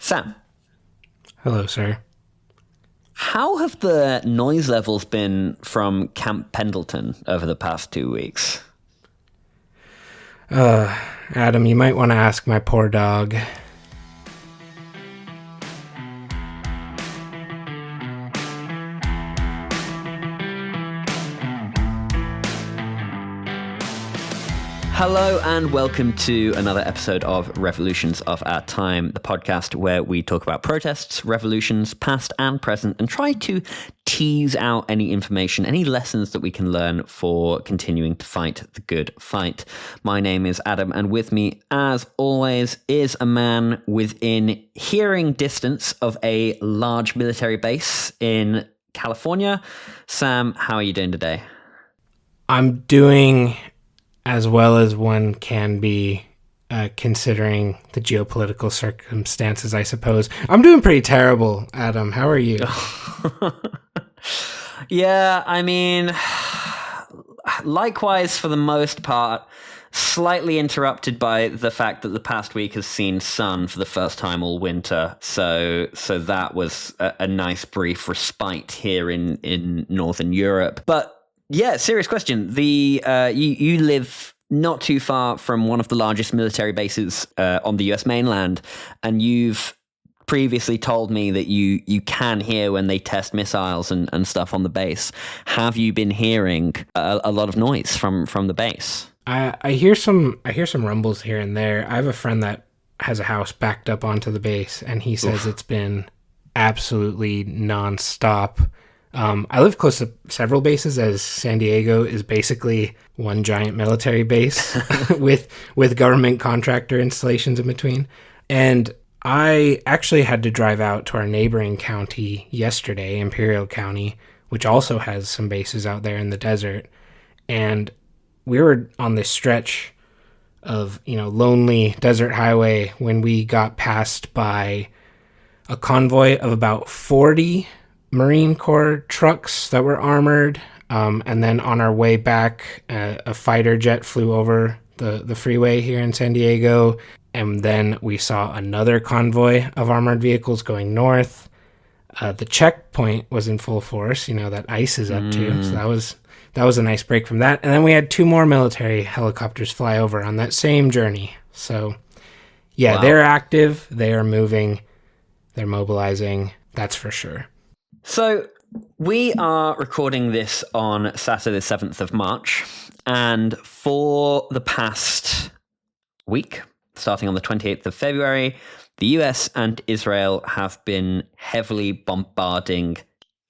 Sam, Hello, sir. how have the noise levels been from Camp Pendleton over the past 2 weeks? Adam, you might want to ask my poor dog. Hello and welcome to another episode of Revolutions of Our Time, the podcast where we talk about protests, revolutions, past and present, and try to tease out any information, any lessons that we can learn for continuing to fight the good fight. My name is Adam, and with me, as always, is a man within hearing distance of a large military base in California. Sam, how are you doing today? I'm doing as well as one can be, considering the geopolitical circumstances, I suppose. I'm doing pretty terrible, Adam. How are you? Yeah, I mean, likewise for the most part, slightly interrupted by the fact that the past week has seen sun for the first time all winter. So that was a nice brief respite here in Northern Europe. But yeah, serious question. You live not too far from one of the largest military bases on the US mainland, and you've previously told me that you can hear when they test missiles and stuff on the base. Have you been hearing a lot of noise from the base? I hear some rumbles here and there. I have a friend that has a house backed up onto the base, and he says It's been absolutely nonstop. I live close to several bases, as San Diego is basically one giant military base with government contractor installations in between. And I actually had to drive out to our neighboring county yesterday, Imperial County, which also has some bases out there in the desert. And we were on this stretch of, lonely desert highway when we got passed by a convoy of about 40 Marine Corps trucks that were armored, and then on our way back, a fighter jet flew over the freeway here in San Diego, and then we saw another convoy of armored vehicles going north. The checkpoint was in full force, that ICE is up to, so that was a nice break from that. And then we had 2 more military helicopters fly over on that same journey. So, yeah, wow. They're active, they are moving, they're mobilizing, that's for sure. So we are recording this on Saturday, the 7th of March, and for the past week, starting on the 28th of February, the US and Israel have been heavily bombarding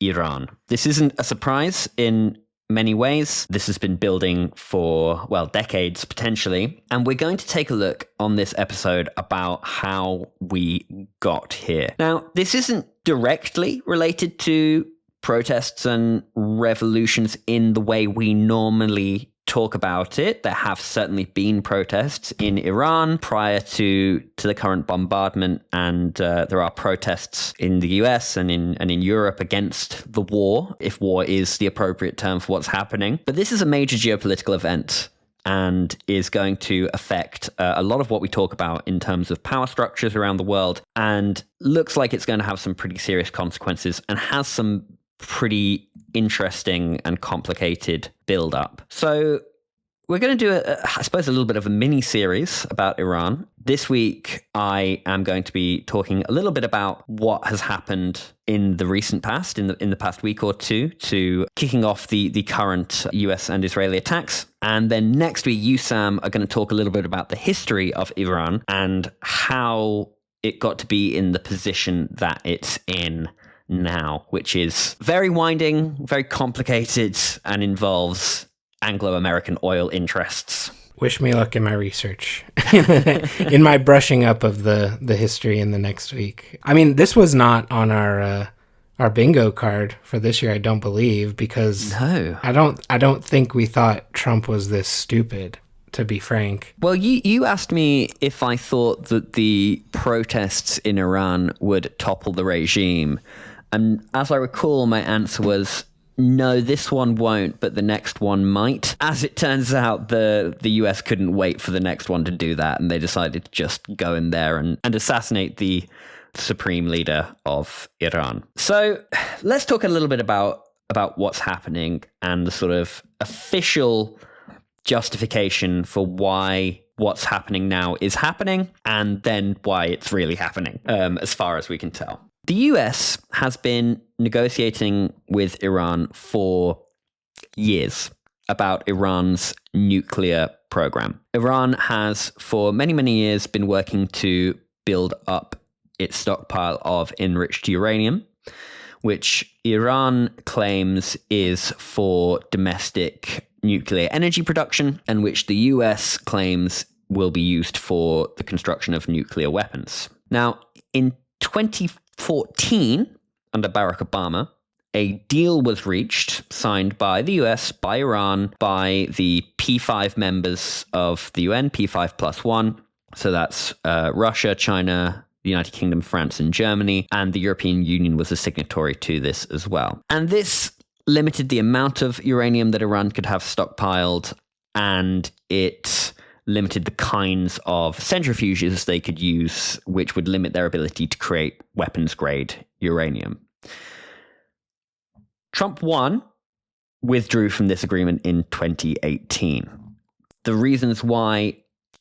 Iran. This isn't a surprise in many ways. This has been building for, decades potentially. And we're going to take a look on this episode about how we got here. Now, this isn't directly related to protests and revolutions in the way we normally talk about it. There have certainly been protests in Iran prior to the current bombardment, and there are protests in the US and in Europe against the war, if war is the appropriate term for what's happening. But this is a major geopolitical event and is going to affect a lot of what we talk about in terms of power structures around the world, and looks like it's going to have some pretty serious consequences and has some pretty interesting and complicated build-up. So we're going to do, I suppose, a little bit of a mini-series about Iran. This week, I am going to be talking a little bit about what has happened in the recent past, in the past week or two, to kicking off the current US and Israeli attacks. And then next week, you, Sam, are going to talk a little bit about the history of Iran and how it got to be in the position that it's in now, which is very winding, very complicated, and involves Anglo-American oil interests. Wish me luck in my research, in my brushing up of the history in the next week. I mean, this was not on our bingo card for this year, I don't believe, because no, I don't think we thought Trump was this stupid, to be frank. Well, you asked me if I thought that the protests in Iran would topple the regime. And as I recall, my answer was, no, this one won't, but the next one might. As it turns out, the US couldn't wait for the next one to do that, and they decided to just go in there and assassinate the supreme leader of Iran. So let's talk a little bit about what's happening and the sort of official justification for why what's happening now is happening, and then why it's really happening, as far as we can tell. The US has been negotiating with Iran for years about Iran's nuclear program. Iran has, for many, many years, been working to build up its stockpile of enriched uranium, which Iran claims is for domestic nuclear energy production, and which the US claims will be used for the construction of nuclear weapons. Now, in 2014, under Barack Obama, a deal was reached, signed by the US, by Iran, by the P5 members of the UN, P5 plus one. So that's Russia, China, the United Kingdom, France, and Germany. And the European Union was a signatory to this as well. And this limited the amount of uranium that Iran could have stockpiled, and it limited the kinds of centrifuges they could use, which would limit their ability to create weapons-grade uranium. Trump 1 withdrew from this agreement in 2018. The reasons why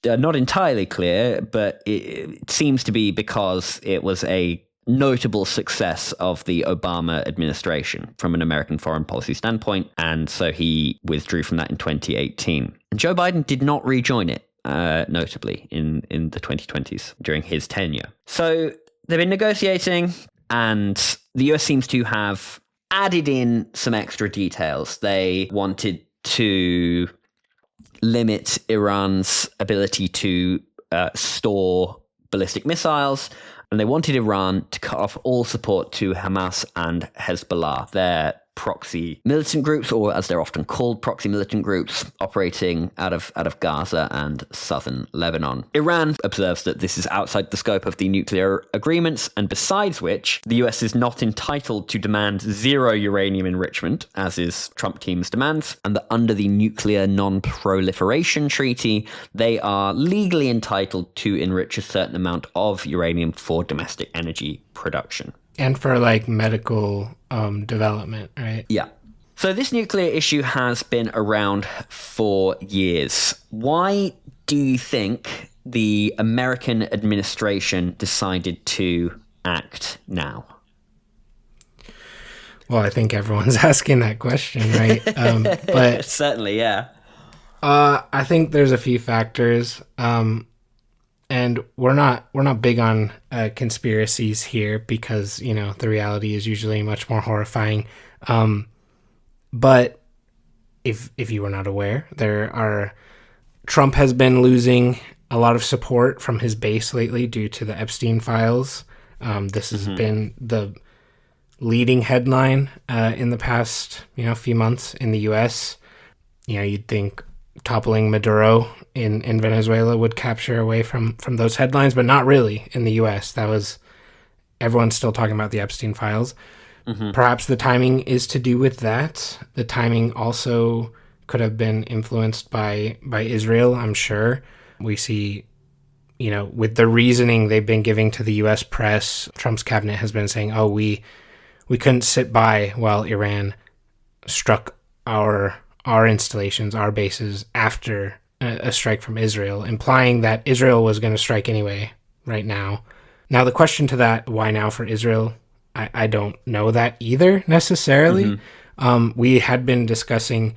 are not entirely clear, but it seems to be because it was a notable success of the Obama administration from an American foreign policy standpoint, and so he withdrew from that in 2018. And Joe Biden did not rejoin it, notably, in the 2020s during his tenure. So they've been negotiating, and the US seems to have added in some extra details. They wanted to limit Iran's ability to store ballistic missiles, and they wanted Iran to cut off all support to Hamas and Hezbollah, their proxy militant groups, or as they're often called, proxy militant groups operating out of Gaza and southern Lebanon. Iran observes that this is outside the scope of the nuclear agreements, and besides which, the US is not entitled to demand zero uranium enrichment, as is Trump team's demands, and that under the Nuclear Non-Proliferation Treaty, they are legally entitled to enrich a certain amount of uranium for domestic energy production. And for like medical development, right? Yeah. So this nuclear issue has been around for years. Why do you think the American administration decided to act now? Well, I think everyone's asking that question, right? But certainly, yeah. I think there's a few factors. And we're not big on conspiracies here because, you know, the reality is usually much more horrifying. But if you were not aware, Trump has been losing a lot of support from his base lately due to the Epstein files. This has been the leading headline in the past, few months in the U.S. You'd think toppling Maduro in Venezuela would capture away from those headlines, but not really in the U.S. Everyone's still talking about the Epstein files. Mm-hmm. Perhaps the timing is to do with that. The timing also could have been influenced by Israel, I'm sure. We see, with the reasoning they've been giving to the U.S. press, Trump's cabinet has been saying, we couldn't sit by while Iran struck our installations, our bases, after a strike from Israel, implying that Israel was going to strike anyway right now. Now, the question to that, why now for Israel, I don't know that either necessarily. Mm-hmm. We had been discussing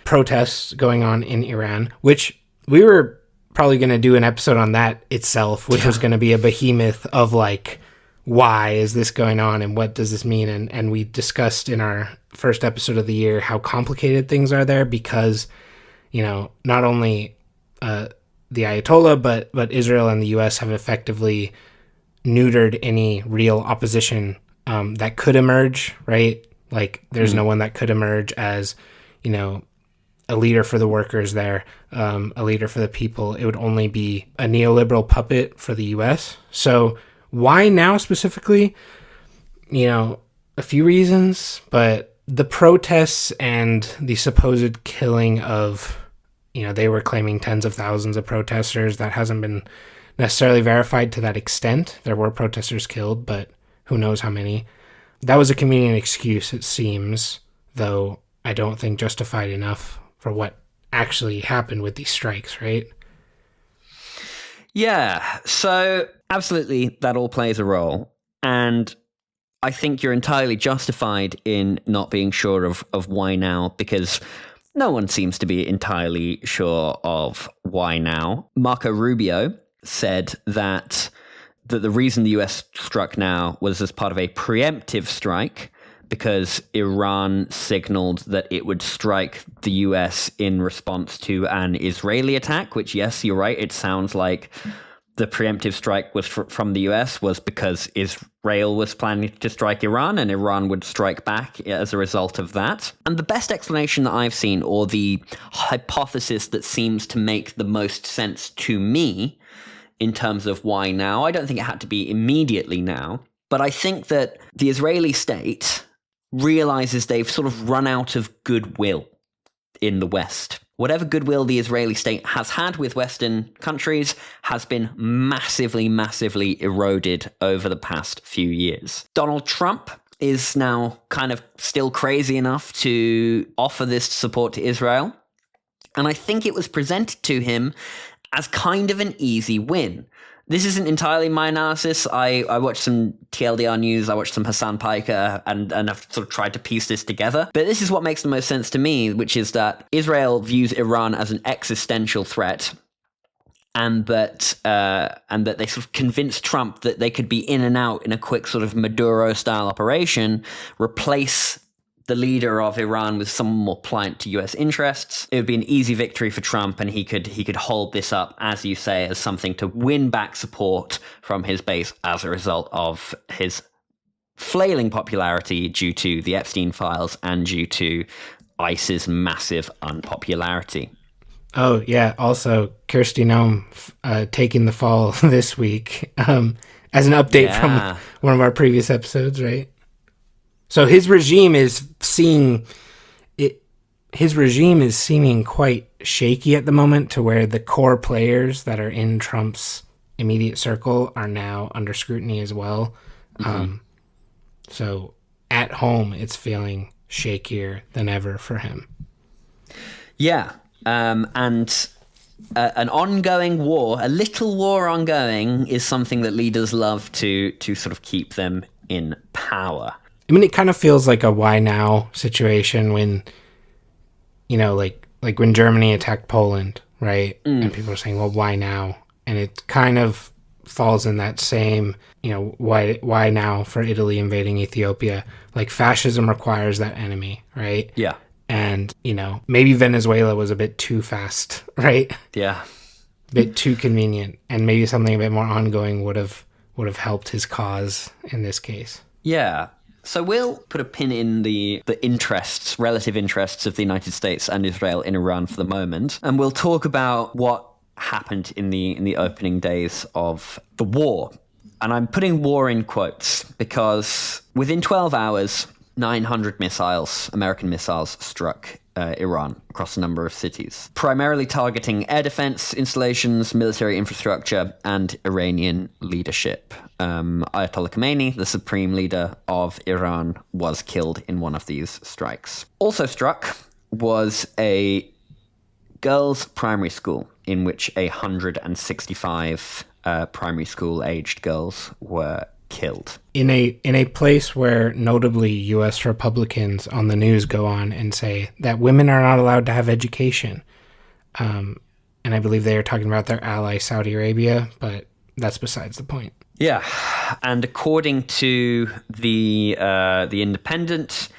protests going on in Iran, which we were probably going to do an episode on that itself, which was going to be a behemoth of why is this going on and what does this mean? And we discussed in our first episode of the year how complicated things are there because, not only the Ayatollah, but Israel and the U.S. have effectively neutered any real opposition that could emerge, right? There's no one that could emerge as, a leader for the workers there, a leader for the people. It would only be a neoliberal puppet for the U.S. So why now specifically? A few reasons, but the protests and the supposed killing of, they were claiming tens of thousands of protesters. That hasn't been necessarily verified to that extent. There were protesters killed, but who knows how many. That was a convenient excuse, it seems, though I don't think justified enough for what actually happened with these strikes, right? Yeah, so absolutely that all plays a role. And I think you're entirely justified in not being sure of why now, because no one seems to be entirely sure of why now. Marco Rubio said that the reason the US struck now was as part of a preemptive strike, because Iran signaled that it would strike the US in response to an Israeli attack, which, yes, you're right, it sounds like the preemptive strike was from the US was because Israel was planning to strike Iran, and Iran would strike back as a result of that. And the best explanation that I've seen, or the hypothesis that seems to make the most sense to me in terms of why now, I don't think it had to be immediately now, but I think that the Israeli state realizes they've sort of run out of goodwill in the West. Whatever goodwill the Israeli state has had with Western countries has been massively, massively eroded over the past few years. Donald Trump is now kind of still crazy enough to offer this support to Israel. And I think it was presented to him as kind of an easy win. This isn't entirely my analysis. I watched some TLDR news, I watched some Hassan Piker, and I've sort of tried to piece this together. But this is what makes the most sense to me, which is that Israel views Iran as an existential threat, and that they sort of convinced Trump that they could be in and out in a quick sort of Maduro-style operation, replace the leader of Iran with someone more pliant to US interests. It would be an easy victory for Trump, and he could hold this up, as you say, as something to win back support from his base as a result of his flailing popularity due to the Epstein files and due to ICE's massive unpopularity. Oh, yeah. Also, Kirsty Noem taking the fall this week as an update from one of our previous episodes, right? So his regime is seeming quite shaky at the moment, to where the core players that are in Trump's immediate circle are now under scrutiny as well. Mm-hmm. So at home, it's feeling shakier than ever for him. Yeah. And an ongoing war, a little war ongoing, is something that leaders love to sort of keep them in power. I mean, it kind of feels like a why now situation when, like when Germany attacked Poland, right? And people are saying, well, why now? And it kind of falls in that same, why now for Italy invading Ethiopia? Like, fascism requires that enemy, right? Yeah. And, maybe Venezuela was a bit too fast, right? Yeah. A bit too convenient. And maybe something a bit more ongoing would have helped his cause in this case. Yeah. So we'll put a pin in the relative interests of the United States and Israel in Iran for the moment, and we'll talk about what happened in the opening days of the war. And I'm putting war in quotes because within 12 hours, 900 American missiles, struck Iran across a number of cities, primarily targeting air defense installations, military infrastructure, and Iranian leadership. Ayatollah Khomeini, the supreme leader of Iran, was killed in one of these strikes. Also struck was a girls' primary school in which 165 primary school-aged girls were killed. In a place where notably U.S. Republicans on the news go on and say that women are not allowed to have education. And I believe they are talking about their ally Saudi Arabia, but that's besides the point. Yeah, and according to the Independent,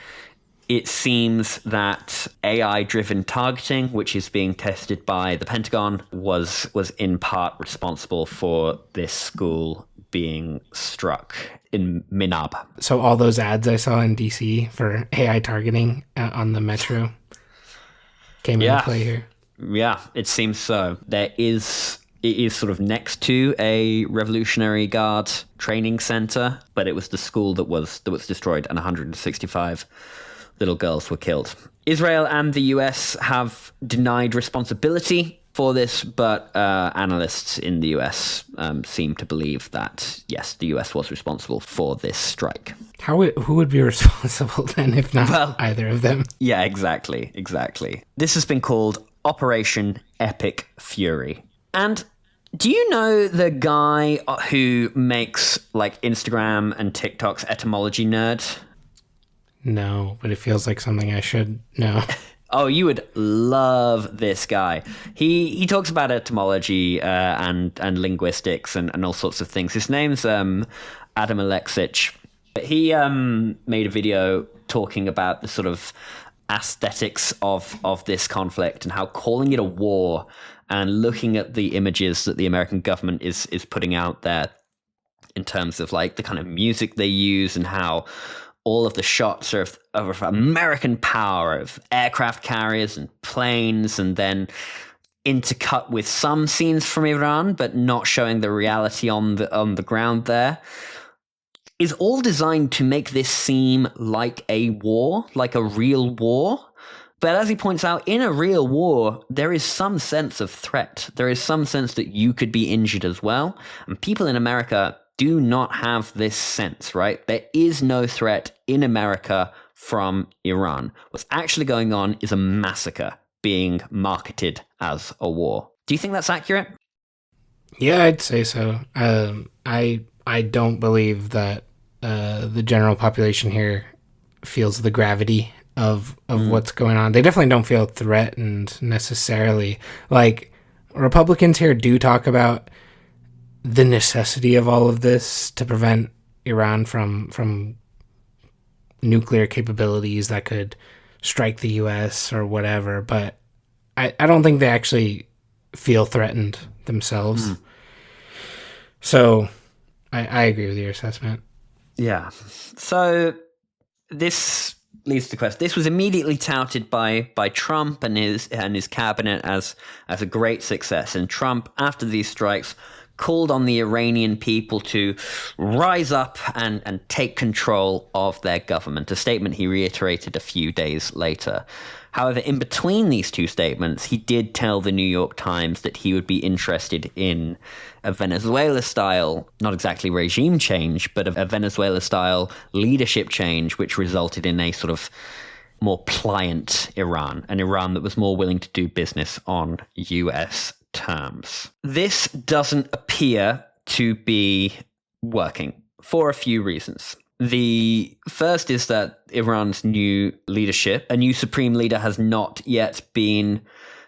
it seems that AI-driven targeting, which is being tested by the Pentagon, was in part responsible for this school being struck in Minab. So all those ads I saw in DC for AI targeting on the metro came into play here. Yeah, it seems so. It is sort of next to a Revolutionary Guard training center, but it was the school that was destroyed, and 165 little girls were killed. Israel and the US have denied responsibility for this, but analysts in the US seem to believe that, yes, the US was responsible for this strike. Who would be responsible then, if not either of them? Yeah, exactly. This has been called Operation Epic Fury. And do you know the guy who makes like Instagram and TikTok's Etymology Nerd? No, but it feels like something I should know. Oh, you would love this guy. He talks about etymology and linguistics and all sorts of things. His name's Adam Alexic. He made a video talking about the sort of aesthetics of this conflict and how calling it a war and looking at the images that the American government is putting out there in terms of like the kind of music they use and how all of the shots are of American power, of aircraft carriers and planes, and then intercut with some scenes from Iran, but not showing the reality on the ground there, is all designed to make this seem like a war, like a real war. But as he points out, in a real war, there is some sense of threat. There is some sense that you could be injured as well. And people in America do not have this sense, right? There is no threat in America from Iran. What's actually going on is a massacre being marketed as a war. Do you think that's accurate? Yeah, I'd say so. I don't believe that the general population here feels the gravity of what's going on. They definitely don't feel threatened necessarily. Like, Republicans here do talk about the necessity of all of this to prevent Iran from nuclear capabilities that could strike the U.S. or whatever, but I don't think they actually feel threatened themselves. So I agree with your assessment. Yeah. So this leads to the question. This was immediately touted by Trump and his cabinet as a great success. And Trump, after these strikes, called on the Iranian people to rise up and take control of their government, a statement he reiterated a few days later. However, in between these two statements, he did tell the New York Times that he would be interested in a Venezuela-style, not exactly regime change, but a Venezuela-style leadership change, which resulted in a sort of more pliant Iran, an Iran that was more willing to do business on U.S. terms. This doesn't appear to be working for a few reasons. The first is that Iran's new leadership, a new supreme leader, has not yet been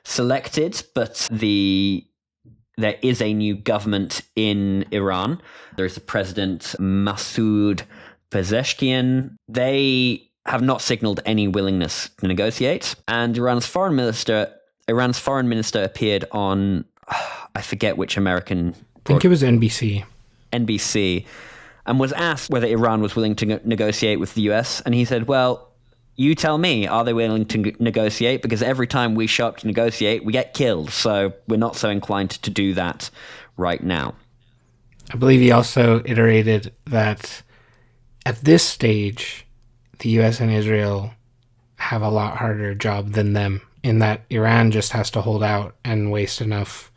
selected, but there is a new government in Iran. There is the president, Masoud Pezeshkian. They have not signaled any willingness to negotiate, and Iran's foreign minister appeared on, I forget which American... I think it was NBC. NBC, and was asked whether Iran was willing to negotiate with the US, and he said, well, you tell me, are they willing to negotiate? Because every time we show up to negotiate, we get killed, so we're not so inclined to do that right now. I believe he also iterated that at this stage, the US and Israel have a lot harder job than them, in that Iran just has to hold out and waste enough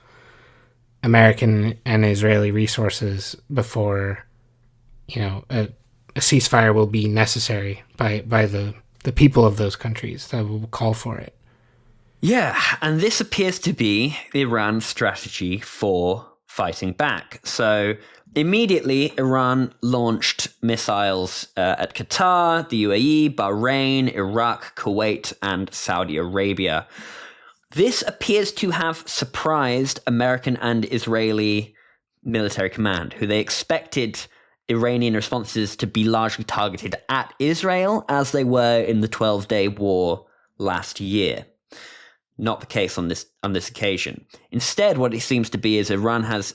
American and Israeli resources before, a ceasefire will be necessary by the people of those countries that will call for it. Yeah, and this appears to be Iran's strategy for fighting back. So immediately, Iran launched missiles at Qatar, the UAE, Bahrain, Iraq, Kuwait, and Saudi Arabia. This appears to have surprised American and Israeli military command, who they expected Iranian responses to be largely targeted at Israel, as they were in the 12-day war last year. Not the case on this occasion. Instead, what it seems to be is Iran has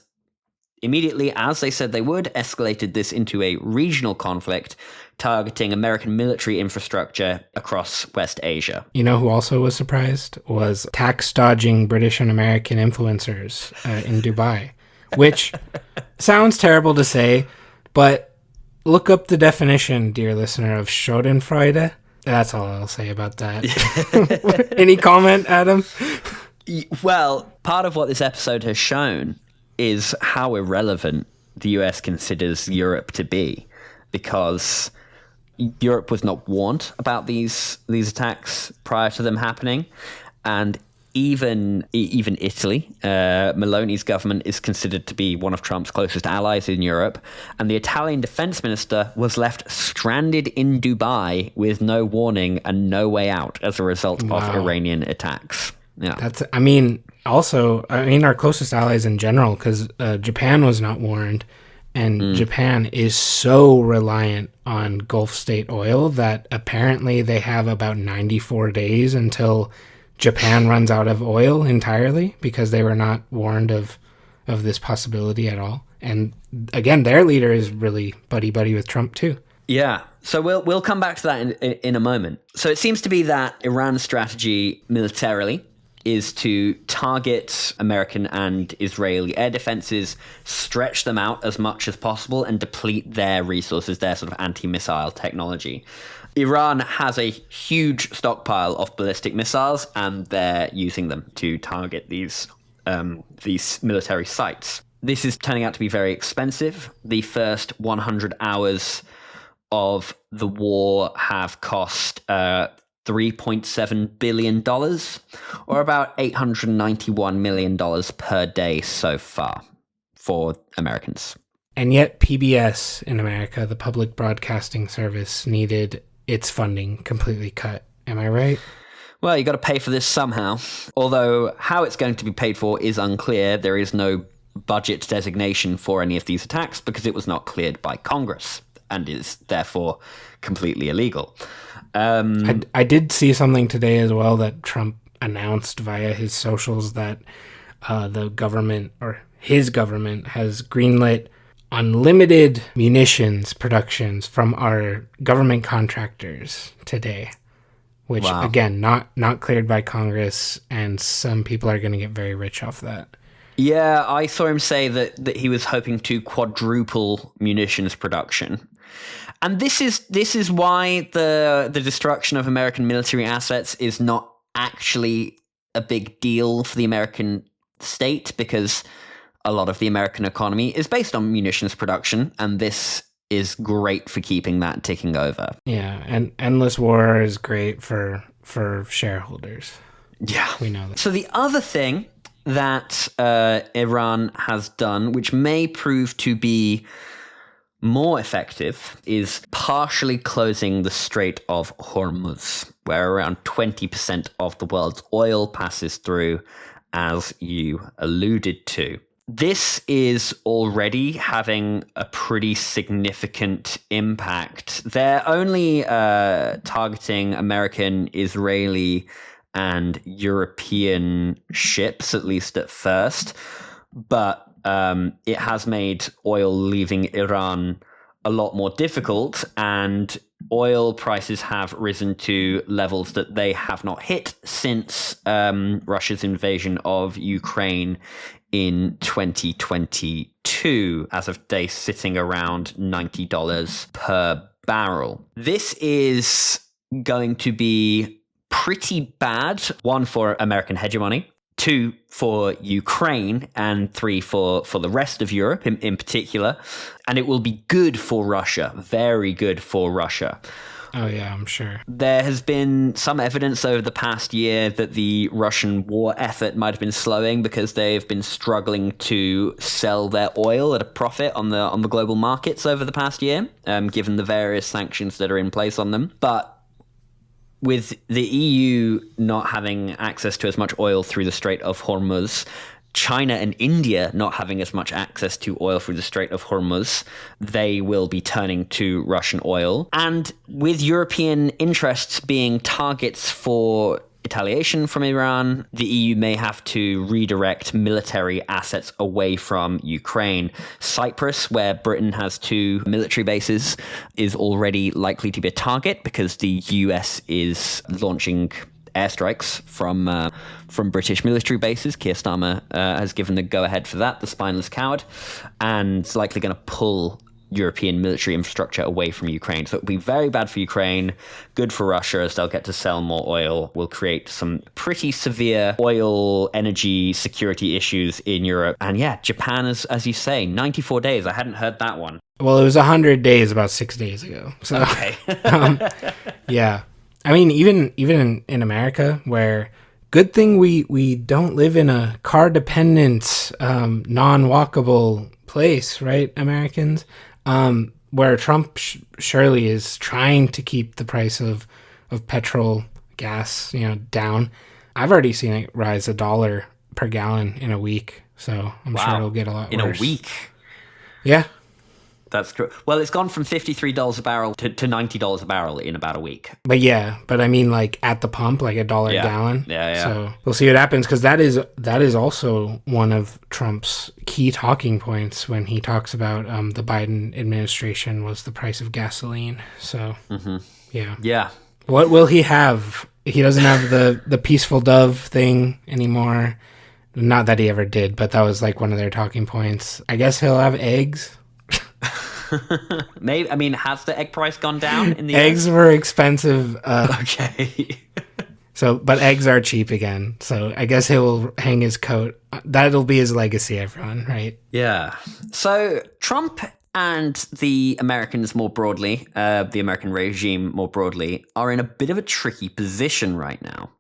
immediately, as they said they would, escalated this into a regional conflict, targeting American military infrastructure across West Asia. You know who also was surprised? Was tax-dodging British and American influencers in Dubai, which sounds terrible to say, but look up the definition, dear listener, of Schadenfreude. That's all I'll say about that. Any comment, Adam? Well, part of what this episode has shown is how irrelevant the US considers Europe to be, because Europe was not warned about these attacks prior to them happening, and even Italy, Meloni's government is considered to be one of Trump's closest allies in Europe, and the Italian defense minister was left stranded in Dubai with no warning and no way out as a result of Iranian attacks. Yeah, our closest allies in general, because Japan was not warned, and Japan is so reliant on Gulf state oil that apparently they have about 94 days until Japan runs out of oil entirely, because they were not warned of this possibility at all. And again, their leader is really buddy with Trump too. Yeah. So we'll come back to that in a moment. So it seems to be that Iran's strategy militarily is to target American and Israeli air defenses, stretch them out as much as possible, and deplete their resources, their sort of anti-missile technology. Iran has a huge stockpile of ballistic missiles, and they're using them to target these military sites. This is turning out to be very expensive. The first 100 hours of the war have cost $3.7 billion, or about $891 million per day so far for Americans. And yet PBS in America, the public broadcasting service, needed its funding completely cut. Am I right? Well, you got to pay for this somehow. Although how it's going to be paid for is unclear. There is no budget designation for any of these attacks because it was not cleared by Congress and is therefore completely illegal. I did see something today as well that Trump announced via his socials that the government, or his government, has greenlit unlimited munitions productions from our government contractors today, which again, not cleared by Congress, and some people are going to get very rich off that. Yeah, I saw him say that he was hoping to quadruple munitions production. And this is why the destruction of American military assets is not actually a big deal for the American state, because a lot of the American economy is based on munitions production, and this is great for keeping that ticking over. Yeah, and endless war is great for shareholders. Yeah, we know that. So the other thing that Iran has done, which may prove to be more effective, is partially closing the Strait of Hormuz, where around 20% of the world's oil passes through, as you alluded to. This is already having a pretty significant impact. They're only targeting American, Israeli, and European ships, at least at first, but it has made oil leaving Iran a lot more difficult, and oil prices have risen to levels that they have not hit since Russia's invasion of Ukraine in 2022, as of today sitting around $90 per barrel. This is going to be pretty bad, one, for American hegemony, two, for Ukraine, and three, for the rest of Europe in particular. And it will be good for Russia, very good for Russia. Oh, yeah, I'm sure. There has been some evidence over the past year that the Russian war effort might have been slowing because they've been struggling to sell their oil at a profit on the global markets over the past year, given the various sanctions that are in place on them. But with the EU not having access to as much oil through the Strait of Hormuz, China and India not having as much access to oil through the Strait of Hormuz, they will be turning to Russian oil. And with European interests being targets for retaliation from Iran, the EU may have to redirect military assets away from Ukraine. Cyprus, where Britain has 2 military bases, is already likely to be a target because the US is launching airstrikes from British military bases. Keir Starmer has given the go-ahead for that, the spineless coward, and is likely going to pull European military infrastructure away from Ukraine. So it would be very bad for Ukraine, good for Russia as they'll get to sell more oil, will create some pretty severe oil energy security issues in Europe. And yeah, Japan is, as you say, 94 days. I hadn't heard that one. Well, it was 100 days about 6 days ago. So, okay. Yeah. I mean, even in America, where good thing we don't live in a car-dependent, non-walkable place, right, Americans? Where Trump surely is trying to keep the price of petrol, gas, down. I've already seen it rise $1 per gallon in a week, so I'm sure it'll get a lot worse. In a week? Yeah. That's true. Well, it's gone from $53 a barrel to $90 a barrel in about a week. But I mean, like at the pump, like $1 a gallon. Yeah. So we'll see what happens, because that is also one of Trump's key talking points when he talks about the Biden administration was the price of gasoline. So yeah. What will he have? He doesn't have the peaceful dove thing anymore. Not that he ever did, but that was like one of their talking points. I guess he'll have eggs. Maybe. I mean, has the egg price gone down in the eggs US? Were expensive. Okay. But eggs are cheap again. So I guess he'll hang his coat. That'll be his legacy, everyone, right? Yeah. So Trump and the Americans more broadly, the American regime more broadly, are in a bit of a tricky position right now.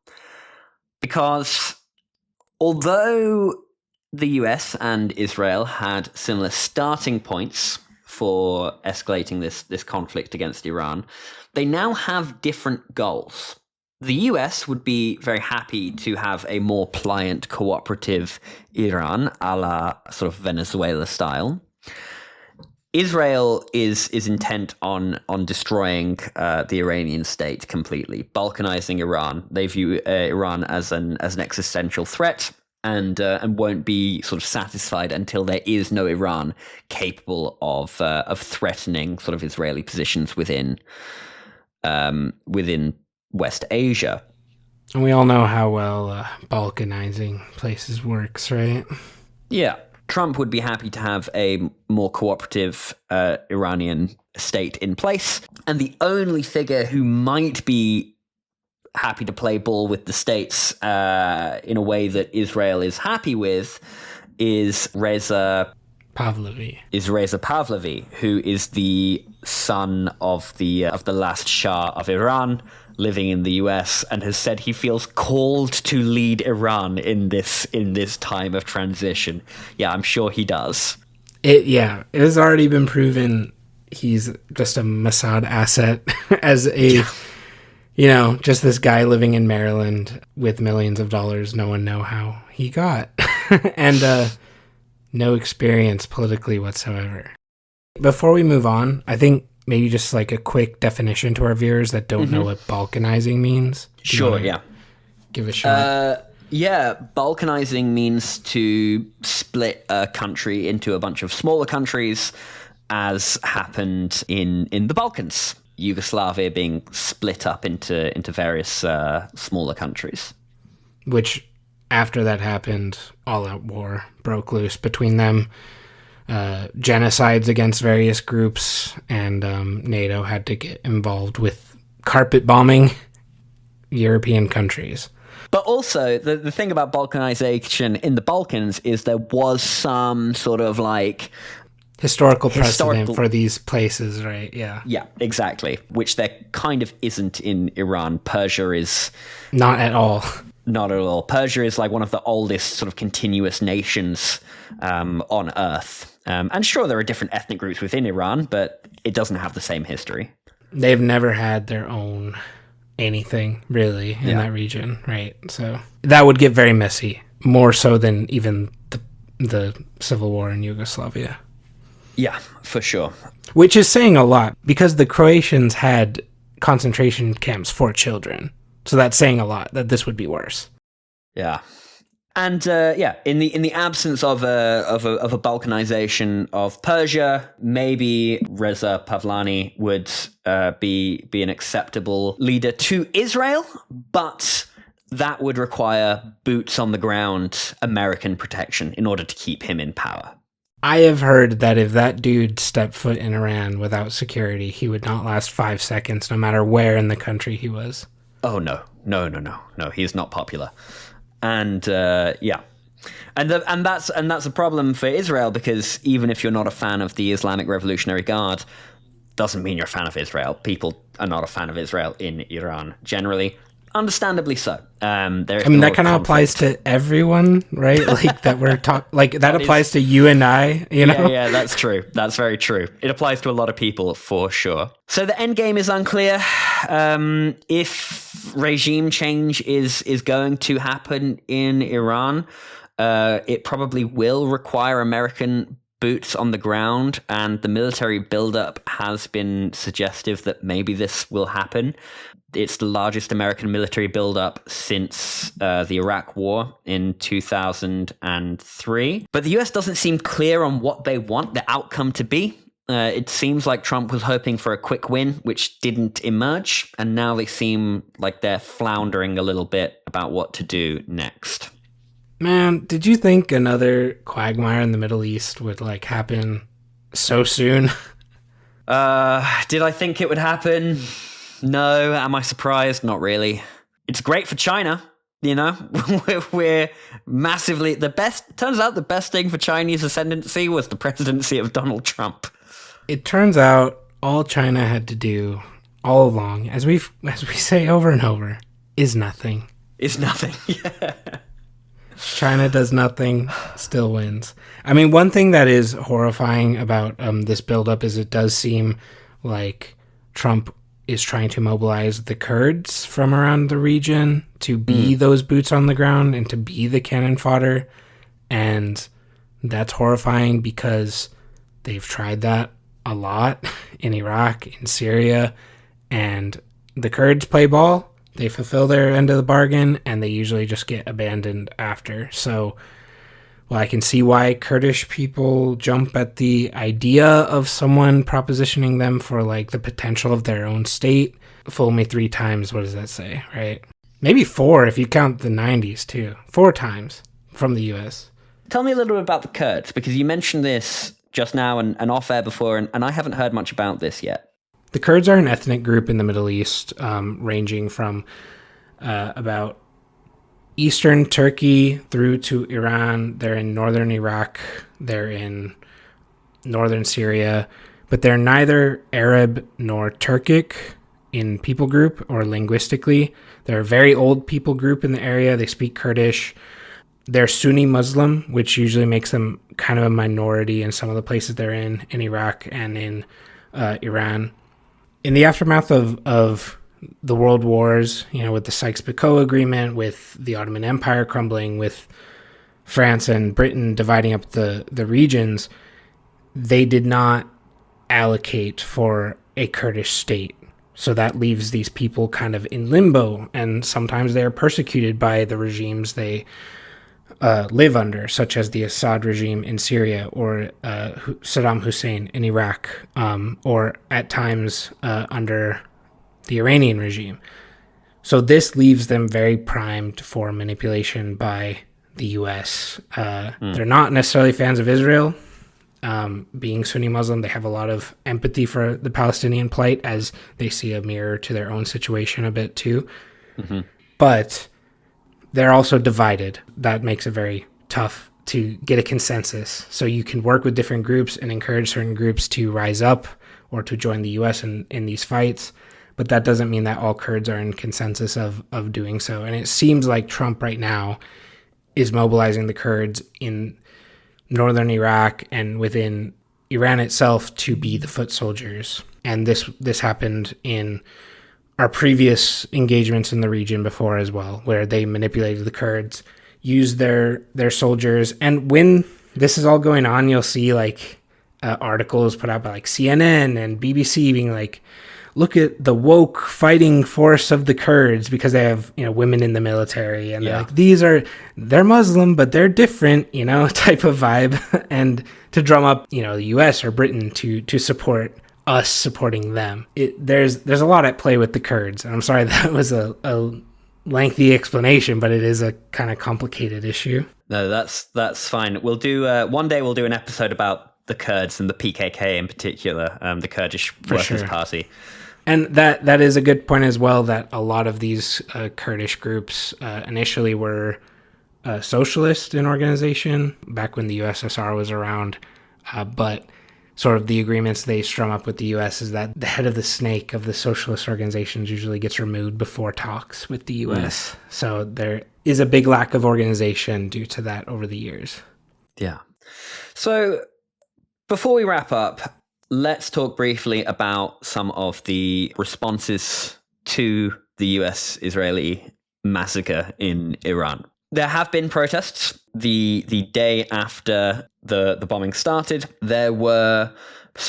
Because although the US and Israel had similar starting points for escalating this conflict against Iran, they now have different goals. The US would be very happy to have a more pliant, cooperative Iran, a la sort of Venezuela style. Israel is intent on destroying the Iranian state completely, balkanizing Iran. They view Iran as an existential threat, and won't be sort of satisfied until there is no Iran capable of threatening sort of Israeli positions within West Asia. And we all know how well balkanizing places works, right? Yeah. Trump would be happy to have a more cooperative Iranian state in place. And the only figure who might be happy to play ball with the states in a way that Israel is happy with is Reza Pahlavi, who is the son of the last Shah of Iran, living in the US, and has said he feels called to lead Iran in this time of transition. Yeah, I'm sure he does. It has already been proven he's just a Mossad asset as a just this guy living in Maryland with millions of dollars no one know how he got. And no experience politically whatsoever. Before we move on, I think maybe just like a quick definition to our viewers that don't know what balkanizing means. Sure, yeah. Give a shot. Balkanizing means to split a country into a bunch of smaller countries, as happened in the Balkans. Yugoslavia being split up into various smaller countries. Which, after that happened, all-out war broke loose between them. Genocides against various groups, and NATO had to get involved with carpet bombing European countries. But also, the thing about balkanization in the Balkans is there was some sort of like historical precedent for these places, right? Yeah. Yeah, exactly. Which there kind of isn't in Iran. Persia is... Not at all. Not at all. Persia is like one of the oldest sort of continuous nations on Earth. And sure, there are different ethnic groups within Iran, but it doesn't have the same history. They've never had their own anything, really, in that region, right? So that would get very messy, more so than even the civil war in Yugoslavia. Yeah, for sure. Which is saying a lot, because the Croatians had concentration camps for children. So that's saying a lot, that this would be worse. Yeah. And in the absence of a balkanization of Persia, maybe Reza Pahlavi would be an acceptable leader to Israel, but that would require boots on the ground American protection in order to keep him in power. I have heard that if that dude stepped foot in Iran without security, he would not last 5 seconds, no matter where in the country he was. Oh, no. He's not popular. And yeah. And that's a problem for Israel, because even if you're not a fan of the Islamic Revolutionary Guard, doesn't mean you're a fan of Israel. People are not a fan of Israel in Iran generally, understandably so. I mean, that kind of applies to everyone, right? Like that that applies to you and I, you know? Yeah, that's true. That's very true. It applies to a lot of people for sure. So the end game is unclear. If regime change is going to happen in Iran, it probably will require American boots on the ground, and the military buildup has been suggestive that maybe this will happen. It's the largest American military buildup since the Iraq War in 2003. But the US doesn't seem clear on what they want the outcome to be. It seems like Trump was hoping for a quick win, which didn't emerge, and now they seem like they're floundering a little bit about what to do next. Man, did you think another quagmire in the Middle East would happen so soon? Did I think it would happen? No. Am I surprised? Not really. It's great for China, you know? We're massively... Turns out the best thing for Chinese ascendancy was the presidency of Donald Trump. It turns out all China had to do all along, as we say over and over, is nothing. Is nothing, yeah. China does nothing, still wins. I mean, one thing that is horrifying about this buildup is it does seem like Trump is trying to mobilize the Kurds from around the region to be those boots on the ground and to be the cannon fodder. And that's horrifying because they've tried that a lot in Iraq, in Syria, and the Kurds play ball. They fulfill their end of the bargain, and they usually just get abandoned after. So, I can see why Kurdish people jump at the idea of someone propositioning them for, the potential of their own state. Fool me 3 times, what does that say, right? Maybe 4 if you count the 90s, too. 4 times from the U.S. Tell me a little bit about the Kurds, because you mentioned this just now and off-air before, and I haven't heard much about this yet. The Kurds are an ethnic group in the Middle East, ranging from about eastern Turkey through to Iran. They're in northern Iraq. They're in northern Syria. But they're neither Arab nor Turkic in people group or linguistically. They're a very old people group in the area. They speak Kurdish. They're Sunni Muslim, which usually makes them kind of a minority in some of the places they're in Iraq and in Iran. In the aftermath of the world wars, with the Sykes-Picot Agreement, with the Ottoman Empire crumbling, with France and Britain dividing up the regions, they did not allocate for a Kurdish state. So that leaves these people kind of in limbo, and sometimes they are persecuted by the regimes they live under, such as the Assad regime in Syria or Saddam Hussein in Iraq, or at times under the Iranian regime. So this leaves them very primed for manipulation by the U.S. They're not necessarily fans of Israel. Being Sunni Muslim, they have a lot of empathy for the Palestinian plight, as they see a mirror to their own situation a bit too. Mm-hmm. But they're also divided. That makes it very tough to get a consensus. So you can work with different groups and encourage certain groups to rise up or to join the U.S. in these fights. But that doesn't mean that all Kurds are in consensus of doing so. And it seems like Trump right now is mobilizing the Kurds in northern Iraq and within Iran itself to be the foot soldiers. And this happened in our previous engagements in the region before as well, where they manipulated the Kurds, used their soldiers. And when this is all going on, you'll see articles put out by CNN and BBC being look at the woke fighting force of the Kurds, because they have women in the military, and they're Muslim but they're different, type of vibe, and to drum up the US or Britain to support us supporting them. There's a lot at play with the Kurds, and I'm sorry that was a lengthy explanation, but it is a kind of complicated issue. No, that's fine. We'll do one day. We'll do an episode about the Kurds and the PKK in particular, the Kurdish Workers' Party. And that is a good point as well, that a lot of these Kurdish groups initially were socialist in organization back when the USSR was around. But sort of the agreements they strum up with the U.S. is that the head of the snake of the socialist organizations usually gets removed before talks with the U.S. So there is a big lack of organization due to that over the years. Yeah. So before we wrap up, let's talk briefly about some of the responses to the US-Israeli massacre in Iran. There have been protests. The day after the bombing started, there were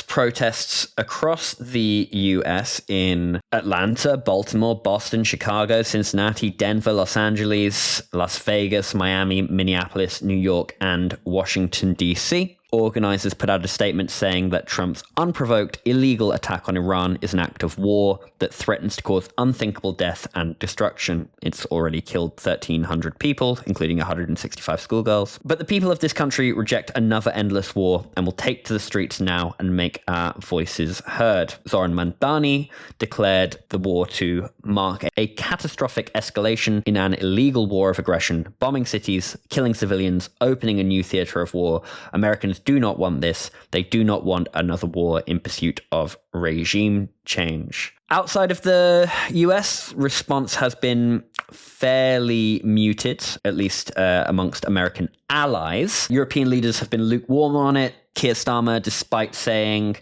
protests across the US in Atlanta, Baltimore, Boston, Chicago, Cincinnati, Denver, Los Angeles, Las Vegas, Miami, Minneapolis, New York, and Washington, D.C. Organizers put out a statement saying that Trump's unprovoked illegal attack on Iran is an act of war that threatens to cause unthinkable death and destruction. It's already killed 1,300 people, including 165 schoolgirls. But the people of this country reject another endless war and will take to the streets now and make our voices heard. Zoran Mandani declared the war to mark a catastrophic escalation in an illegal war of aggression, bombing cities, killing civilians, opening a new theater of war. Americans do not want this. They do not want another war in pursuit of regime change. Outside of the US, response has been fairly muted, at least amongst American allies. European leaders have been lukewarm on it. Keir Starmer, despite saying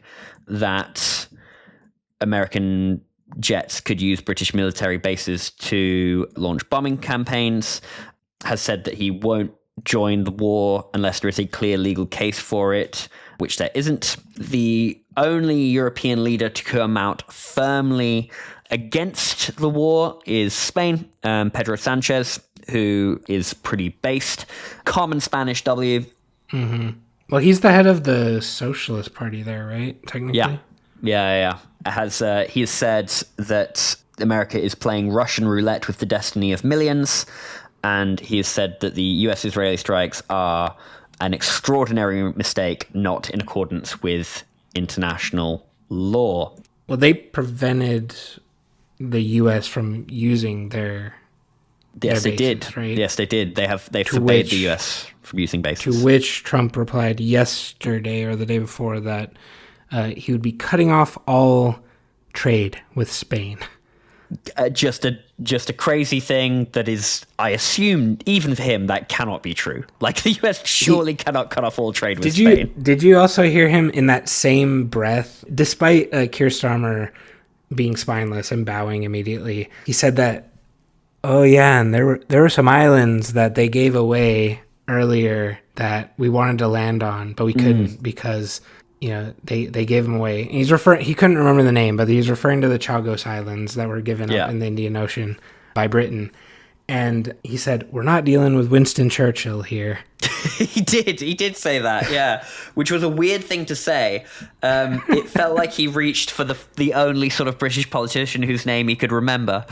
that American jets could use British military bases to launch bombing campaigns, has said that he won't join the war unless there is a clear legal case for it, which there isn't. The only European leader to come out firmly against the war is Spain, Pedro Sanchez, who is pretty based. Common Spanish W. Mm-hmm. Well, he's the head of the Socialist Party there, right? Technically? Yeah. He has said that America is playing Russian roulette with the destiny of millions. And he has said that the US-Israeli strikes are an extraordinary mistake, not in accordance with international law. Well, they prevented the US from using their Yes, they bases, did. Right? Yes, they did. They've forbade the US from using bases. To which Trump replied yesterday or the day before that he would be cutting off all trade with Spain. Just a crazy thing that is, I assume, even for him, that cannot be true. Like, the US surely cannot cut off all trade with Spain. Did you also hear him in that same breath, despite Keir Starmer being spineless and bowing immediately, he said that, oh yeah, and there were some islands that they gave away earlier that we wanted to land on, but we couldn't because they gave them away. And he couldn't remember the name, but he's referring to the Chagos Islands that were given up in the Indian Ocean by Britain. And he said, we're not dealing with Winston Churchill here. He did say that, yeah, which was a weird thing to say. It felt like he reached for the only sort of British politician whose name he could remember.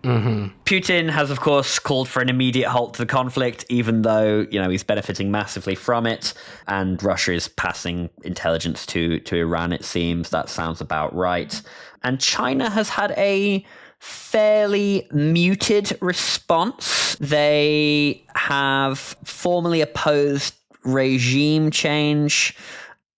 Mm-hmm. Putin has, of course, called for an immediate halt to the conflict, even though, he's benefiting massively from it. And Russia is passing intelligence to Iran, it seems. That sounds about right. And China has had a fairly muted response. They have formally opposed regime change,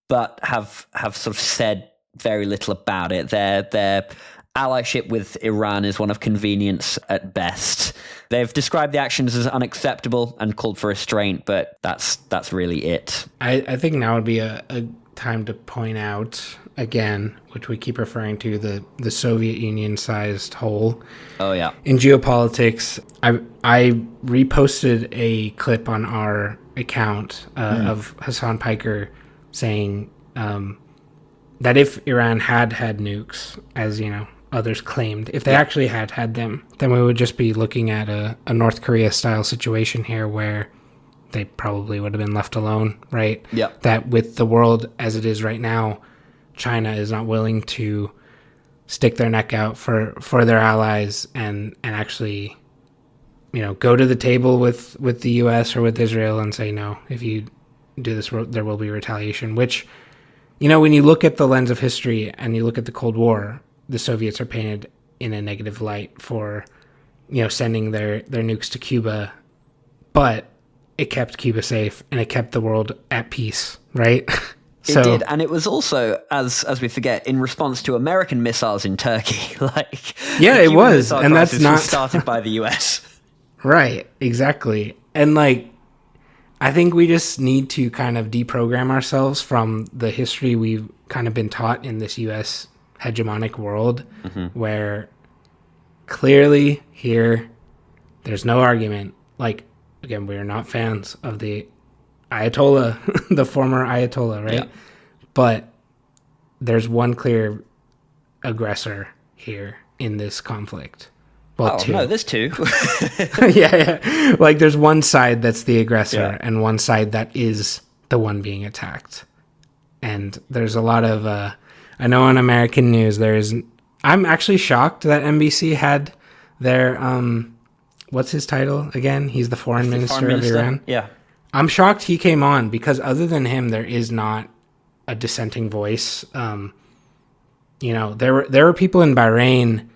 but have sort of said very little about it. Their allyship with Iran is one of convenience at best. They've described the actions as unacceptable and called for restraint, but that's really it. I think now would be a time to point out again, which we keep referring to, the Soviet Union-sized hole. Oh yeah. In geopolitics, I reposted a clip on our account of Hassan Piker saying that if Iran had nukes, as others claimed, if they actually had them, then we would just be looking at a North Korea-style situation here where they probably would have been left alone, right? Yeah. That with the world as it is right now, China is not willing to stick their neck out for their allies and actually go to the table with the U.S. or with Israel and say, no, if you do this, there will be retaliation, which, when you look at the lens of history and you look at the Cold War, the Soviets are painted in a negative light for, sending their nukes to Cuba, but it kept Cuba safe and it kept the world at peace, right? It did, and it was also, as we forget, in response to American missiles in Turkey. It was, and that's not started by the U.S. Right, exactly. And I think we just need to kind of deprogram ourselves from the history we've kind of been taught in this U.S. hegemonic world, where clearly here there's no argument. Again, we are not fans of the Ayatollah, the former Ayatollah, right? Yeah. But there's one clear aggressor here in this conflict. Well, two. No, there's two. yeah. There's one side that's the aggressor and one side that is the one being attacked. And there's a lot of, I know on American news, I'm actually shocked that NBC had their, what's his title again? He's the foreign minister of Iran. Yeah. I'm shocked he came on because other than him, there is not a dissenting voice. There were people in Bahrain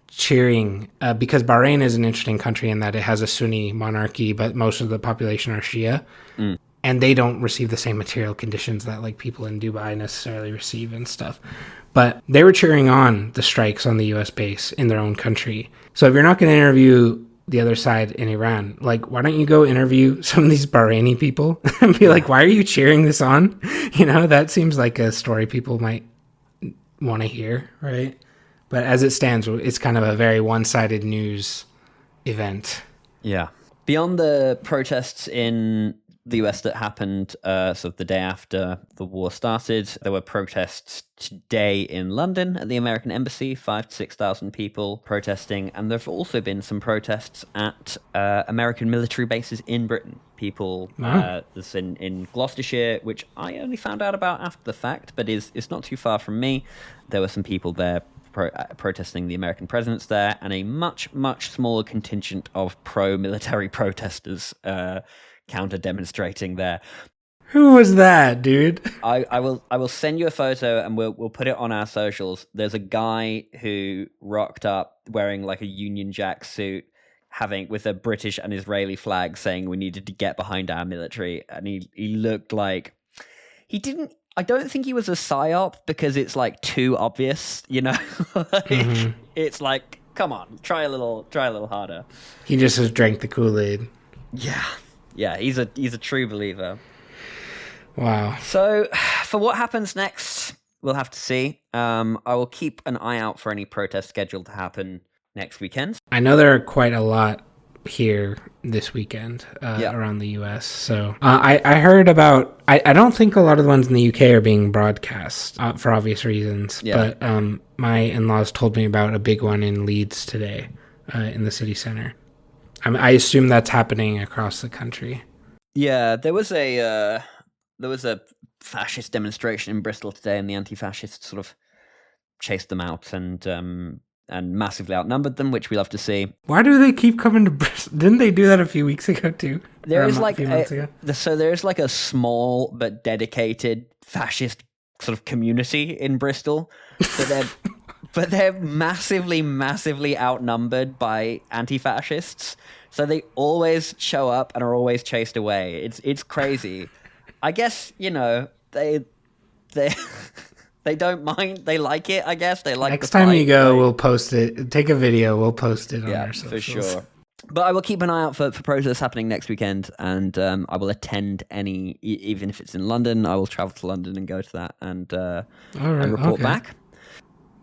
cheering because Bahrain is an interesting country in that it has a Sunni monarchy, but most of the population are Shia, and they don't receive the same material conditions that people in Dubai necessarily receive and stuff. But they were cheering on the strikes on the U.S. base in their own country. So if you're not going to interview the other side in Iran, why don't you go interview some of these Bahraini people and be why are you cheering this on? That seems like a story people might want to hear, right? But as it stands, it's kind of a very one-sided news event. Yeah. Beyond the protests in the US that happened sort of the day after the war started, there were protests today in London at the American Embassy, 5,000 to 6,000 people protesting. And there have also been some protests at American military bases in Britain. People, this in Gloucestershire, which I only found out about after the fact, but is not too far from me. There were some people there protesting the American presence there, and a much, much smaller contingent of pro-military protesters counter-demonstrating there. Who was that, dude? I will send you a photo and we'll put it on our socials. There's a guy who rocked up wearing a Union Jack suit, with a British and Israeli flag, saying we needed to get behind our military, and he looked like he didn't. I don't think he was a psyop because it's too obvious, It's come on, try a little harder. He just has drank the Kool-Aid. Yeah, he's a true believer. Wow. So for what happens next, we'll have to see. I will keep an eye out for any protests scheduled to happen next weekend. I know there are quite a lot here this weekend around the US. So I heard about, I don't think a lot of the ones in the UK are being broadcast for obvious reasons, but my in-laws told me about a big one in Leeds today in the city center. I assume that's happening across the country. Yeah, there was a fascist demonstration in Bristol today, and the anti-fascists sort of chased them out and massively outnumbered them, which we love to see. Why do they keep coming to Bristol? Didn't they do that a few weeks ago too? There is there's a small but dedicated fascist sort of community in Bristol, but they're massively, massively outnumbered by anti-fascists. So they always show up and are always chased away. It's crazy. I guess they don't mind. They like it. I guess they like. Next time you go, we'll post it. Take a video. We'll post it on our socials. For sure. But I will keep an eye out for protests happening next weekend, and I will attend any, even if it's in London. I will travel to London and go to that and report back.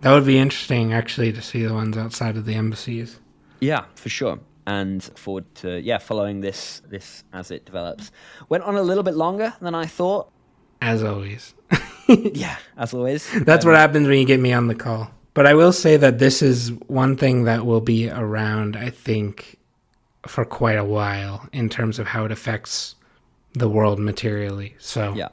That would be interesting, actually, to see the ones outside of the embassies. Yeah, for sure. And forward to following this as it develops. Went on a little bit longer than I thought. As always. Yeah, as always. That's what happens when you get me on the call. But I will say that this is one thing that will be around, I think, for quite a while in terms of how it affects the world materially. So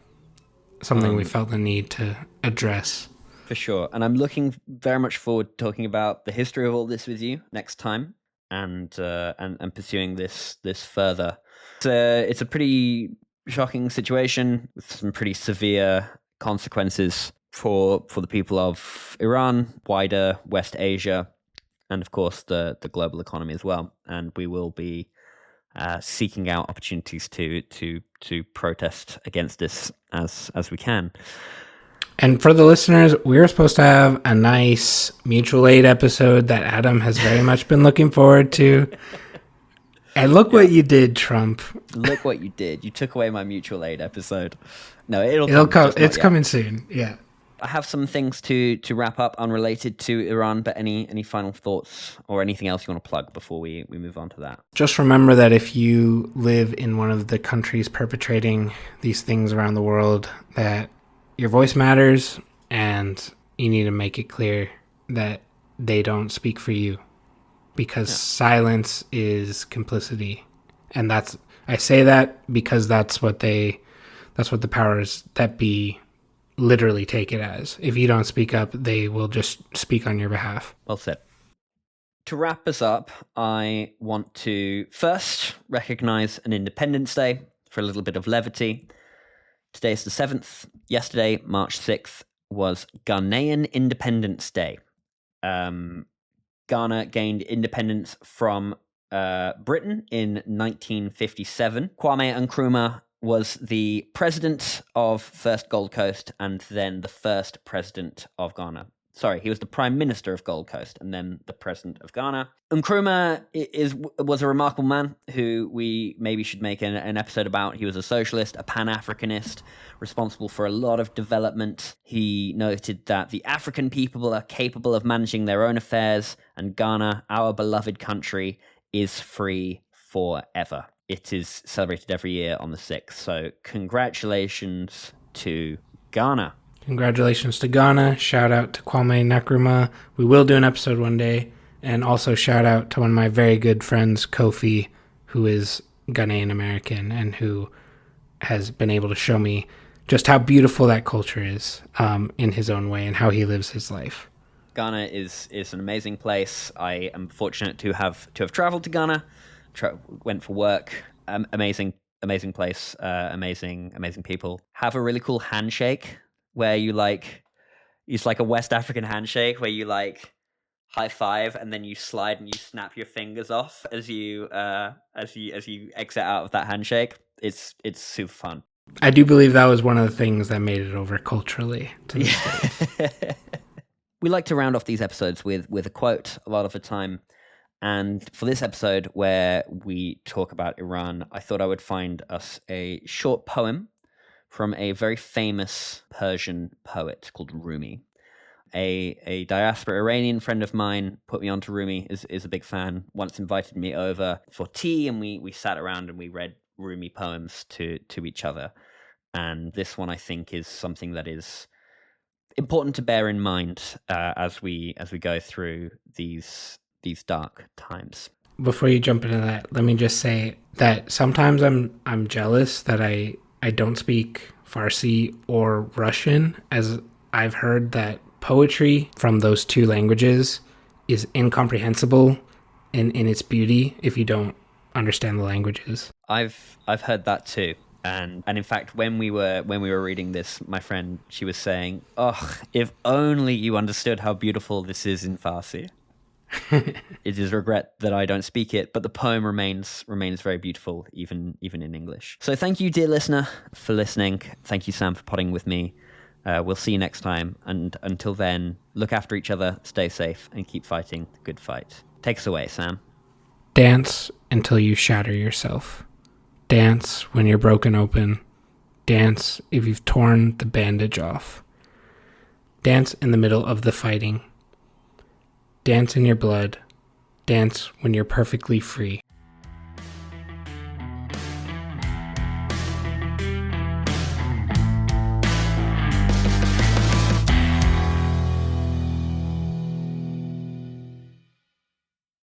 something we felt the need to address. For sure. And I'm looking very much forward to talking about the history of all this with you next time. and pursuing this further. It's a pretty shocking situation with some pretty severe consequences for the people of Iran, wider West Asia, and of course the global economy as well. And we will be seeking out opportunities to protest against this as we can. And for the listeners, we were supposed to have a nice mutual aid episode that Adam has very much been looking forward to. And look what you did, Trump. Look what you did. You took away my mutual aid episode. No, it'll come. It's coming soon. Yeah. I have some things to wrap up unrelated to Iran, but any final thoughts or anything else you want to plug before we move on to that? Just remember that if you live in one of the countries perpetrating these things around the world, that your voice matters, and you need to make it clear that they don't speak for you, because silence is complicity. And I say that because that's what the powers that be literally take it as. If you don't speak up, they will just speak on your behalf. Well said. To wrap us up, I want to first recognize an Independence Day for a little bit of levity. Today is the 7th. Yesterday, March 6th, was Ghanaian Independence Day. Ghana gained independence from Britain in 1957. Kwame Nkrumah was the president of first Gold Coast and then the first president of Ghana. Sorry, he was the Prime Minister of Gold Coast and then the President of Ghana. Nkrumah was a remarkable man who we maybe should make an episode about. He was a socialist, a Pan-Africanist, responsible for a lot of development. He noted that the African people are capable of managing their own affairs, and Ghana, our beloved country, is free forever. It is celebrated every year on the 6th. So congratulations to Ghana. Congratulations to Ghana. Shout out to Kwame Nkrumah. We will do an episode one day. And also shout out to one of my very good friends, Kofi, who is Ghanaian American and who has been able to show me just how beautiful that culture is in his own way and how he lives his life. Ghana is an amazing place. I am fortunate to have traveled to Ghana. Went for work. Amazing place. Amazing people. Have a really cool handshake where it's like a West African handshake where you like high five and then you slide and you snap your fingers off as you exit out of that handshake. It's super fun. I do believe that was one of the things that made it over culturally to the States. We like to round off these episodes with a quote a lot of the time. And for this episode where we talk about Iran, I thought I would find us a short poem from a very famous Persian poet called Rumi. A diaspora Iranian friend of mine put me onto Rumi, is a big fan, once invited me over for tea, and we sat around and we read Rumi poems to each other. And this one, I think, is something that is important to bear in mind as we go through these dark times. Before you jump into that, let me just say that sometimes I'm jealous that I don't speak Farsi or Russian, as I've heard that poetry from those two languages is incomprehensible in its beauty if you don't understand the languages. I've heard that too. And in fact, when we were reading this, my friend, she was saying, "Oh, if only you understood how beautiful this is in Farsi." It is a regret that I don't speak it, but the poem remains very beautiful, even in English. So thank you, dear listener, for listening. Thank you, Sam, for potting with me. We'll see you next time. And until then, look after each other, stay safe, and keep fighting the good fight. Take us away, Sam. Dance until you shatter yourself. Dance when you're broken open. Dance if you've torn the bandage off. Dance in the middle of the fighting. Dance in your blood. Dance when you're perfectly free.